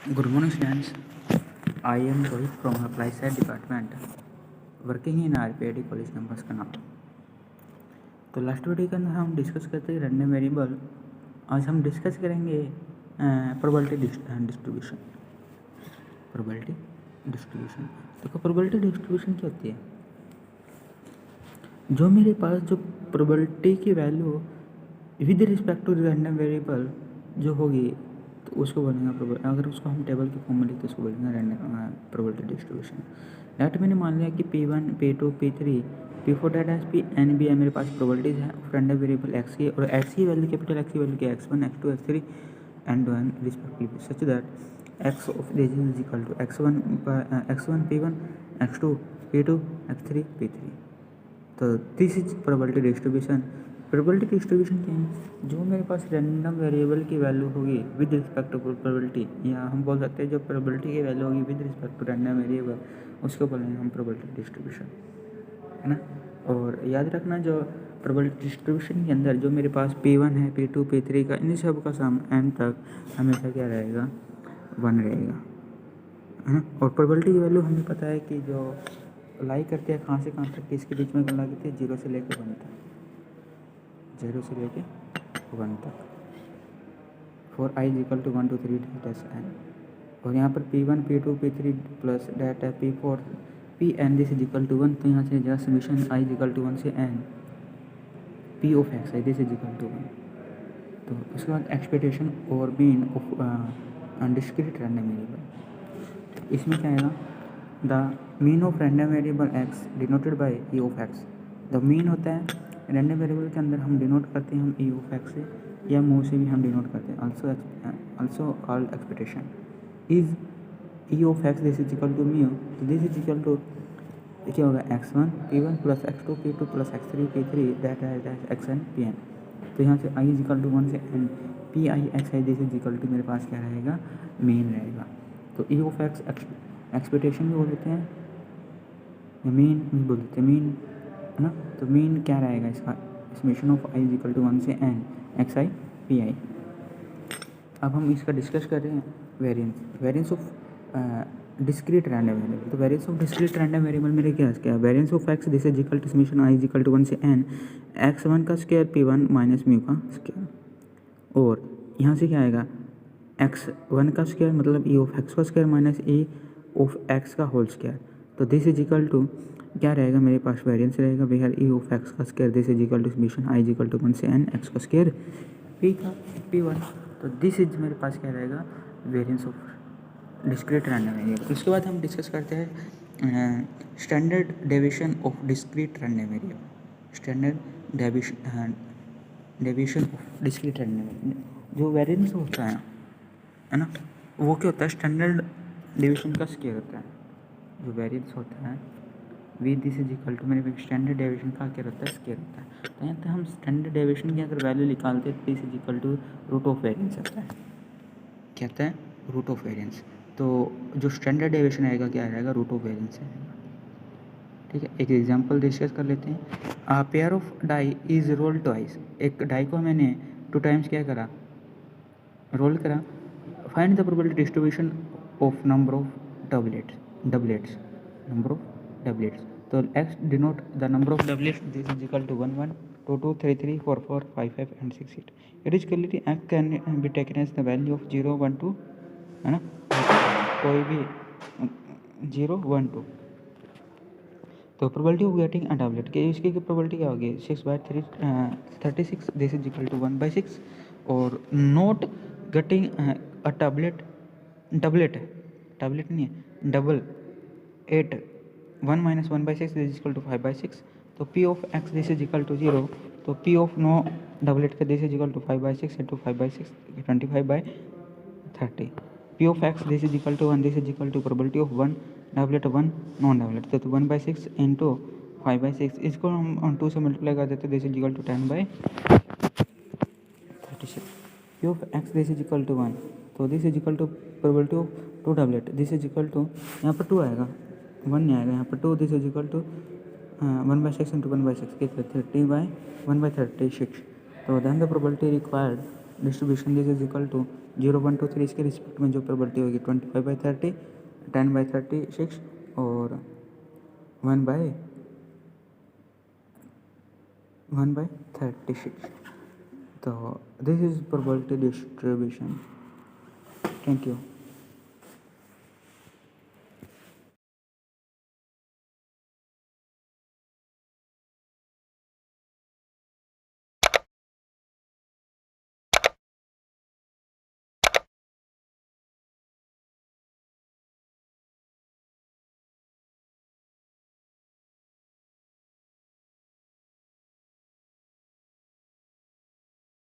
Good morning, students. I am Rohit from Applied Science Department, working in RPID College campus Kannauर। तो last video के अंदर हम discuss करते हैं रैंडम वेरिएबल। आज हम डिस्कस करेंगे प्रोबेबिलिटी डिस्ट्रीब्यूशन। प्रोबेबिलिटी डिस्ट्रीब्यूशन देखो, प्रोबेबिलिटी डिस्ट्रीब्यूशन क्या होती है? जो मेरे पास जो प्रोबेबिलिटी की value with respect to random variable जो होगी तो उसको बोलेंगे प्रोबेबिलिटी। अगर उसको हम टेबल के फॉर्म में लिखते उसको बोलेंगे रैंडम प्रोबेबिलिटी डिस्ट्रीब्यूशन। दैट मैंने मान लिया कि P1 P2 P3 P4 data s p n b है, मेरे पास प्रोबेबिलिटीज है रैंडम वेरिएबल एक्स की, और एक्स की वैल्यू कैपिटल एक्स की वैल्यू की x1 x2 x3 and one respectively, such that x of this is equal to x1 P1 x2 P2 x3 P3। तो this is probability distribution. Probability distribution क्या है? जो मेरे पास random variable की value होगी विद रिस्पेक्ट टू प्रोबेबिलिटी, या हम बोल सकते हैं जो प्रोबेबिलिटी की वैल्यू होगी with respect to random variable, उसको बोलेंगे हम प्रोबेबिलिटी डिस्ट्रीब्यूशन, है ना। और याद रखना, जो प्रोबेबिलिटी डिस्ट्रीब्यूशन के अंदर जो मेरे पास P1 है P2 P3 का, इन सब का सम n तक हमेशा क्या रहेगा? 1 रहेगा, है ना। और प्रोबेबिलिटी की वैल्यू हमें पता है कि जो लाई करते हैं कहाँ से कहाँ तक, इसके बीच में लाई करते हैं 0 से लेकर 1 तक, 0 से लेके 1 तक। For i equal to 1 2 3 dot n। और यहाँ पर P1 P2 P3 plus debt है P4 Pn this is equal to 1। तो यहाँ से just summation i equal to 1 से n P ऑफ x है दिस इज इक्वल टू 1। तो उसके बाद एक्सपेक्टेशन और mean of discrete random variable, इसमें क्या आएगा? The mean of random variable x denoted by e of x। The mean होता है रैंडम वेरिएबल के अंदर हम डिनोट करते हैं हम e ऑफ x से, या मूव से भी हम डिनोट करते हैं। Also called expectation is e of x this is equal to mu. तो दिस इज इक्वल टू क्या होगा? x1 P1 plus x2 P2 plus x3 P3 that है xn Pn। तो यहाँ से i इज इक्वल टू 1 से n p i x i this is equal to मेरे पास क्या रहेगा? मीन रहेगा। तो e ऑफ x एक्सपेक्टेशन भी बोल देते हैं, मीन भी बोल देते हैं, मीन, है ना। तो मीन क्या रहेगा इसका? Summation of i is equal to 1 से n x i p i. अब हम इसका डिस्कस कर रहे हैं variance of discrete random variable. तो variance of discrete random variable मेरे क्या? Variance of x this is equal to summation i is equal to 1 से n x1 का स्क्वायर P1 माइनस म्यू का स्क्वायर। और यहाँ से क्या आएगा? x1 का स्क्वायर मतलब e ऑफ x का square minus e of x का होल स्क्वायर। तो दिस इज इक्वल टू क्या रहेगा? मेरे पास वेरिएंस रहेगा वेयर e ऑफ x का square this is equal to summation i is equal to 1 से n x का स्क्वायर p का P1। तो दिस इज मेरे पास क्या रहेगा? Variance of discrete random variable. उसके बाद हम डिस्कस करते हैं standard deviation of discrete random variable. Standard deviation of discrete random variable, जो वेरिएंस होता है ना, वो क्या होता है? स्टैंडर्ड डेविएशन का स्क्वायर होता है। जो वेरिएंस होता है we this is equal to मेरे स्टैंडर्ड डेविएशन का क्या होता है? स्क्वायर होता है। तो यहाँ पे हम स्टैंडर्ड डेविएशन की अगर वैल्यू निकालते हैं तो this is equal to root of variance आता है। क्या आता है? Root of variance. तो जो स्टैंडर्ड डेविएशन आएगा क्या रहेगा? रूट ऑफ वेरिएंस आएगा। ठीक है, एक एग्जांपल डिस्कस कर लेते हैं। Pair of die is roll twice. एक डाई को मैंने 2 टाइम्स क्या करा? रोल करा। Find the probability distribution of number of doublets number of doublets. तो x denote the number of doublets this is equal to 1 1 2 2 3 3 4 4 5 5 and 6 8। It is clearly x can be taken as the value of 0 1 2, है ना, कोई भी 0 1 2। तो probability of getting a doublet के इसकी probability क्या होगी? 6/36 दिस इज इक्वल टू 1/6। और नॉट गेटिंग अ टैबलेट नहीं है, double 8 1 minus 1/6 this is equal to 5/6। तो p of x this is equal to 0। तो p ऑफ नो डबलेट का this is equal to 5/6 into 5/6 25/30। p of x this is equal to 1 this is equal to probability of 1 doublet 1 non doublet. तो 1/6 into 5/6 इसको हम 2 से multiply कर देते this is equal to 10/36। p of x this is equal to 1। तो this is equal to probability of 2 doublet this is equal to, यहाँ पर 2 आएगा 1 नहीं आएगा, यहाँ पर 2 this is equal to 1/6 into 1/6 कितना 30/1/36। तो then the probability required distribution this is equal to 0 1 2 3 इसके रिस्पेक्ट में जो प्रोबेबिलिटी होगी 25/30, 10/36 और 1/36. तो this is probability distribution. Thank you.